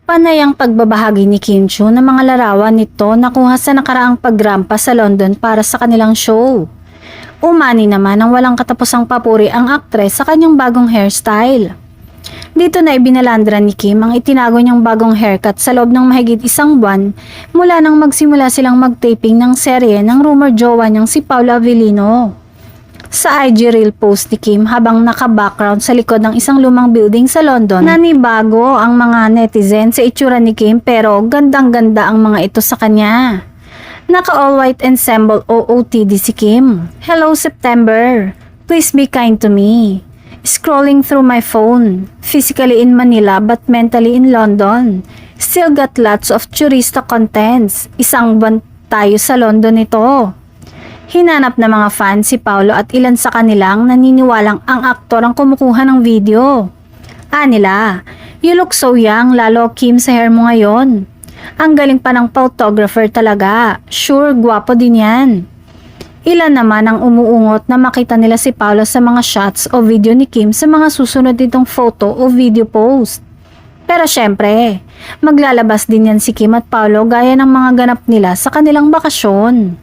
Panay ang pagbabahagi ni Kim Chiu ng mga larawan nito nakuha sa nakaraang pagrampa sa London para sa kanilang show. Umani naman ang walang katapusang papuri ang aktres sa kanyang bagong hairstyle. Dito na ibinalandra ni Kim ang itinago niyang bagong haircut sa loob ng mahigit isang buwan mula nang magsimula silang mag-taping ng serye ng rumor jowa niyang si Paolo Avellino. Sa IG reel post ni Kim habang naka-background sa likod ng isang lumang building sa London, nanibago ang mga netizen sa itsura ni Kim pero gandang-ganda ang mga ito sa kanya. Naka all white ensemble OOTD si Kim. Hello September, please be kind to me. Scrolling through my phone, physically in Manila but mentally in London. Still got lots of tourista contents. Isang buwan tayo sa London ito. Hinanap ng mga fans si Paolo at ilan sa kanilang naniniwalang ang aktor ang kumukuha ng video. Nila, you look so young lalo Kim sa hair mo ngayon. Ang galing pa ng photographer talaga. Sure, gwapo din yan. Ilan naman ang umuungot na makita nila si Paolo sa mga shots o video ni Kim sa mga susunod nitong photo o video post. Pero syempre, maglalabas din yan si Kim at Paolo gaya ng mga ganap nila sa kanilang bakasyon.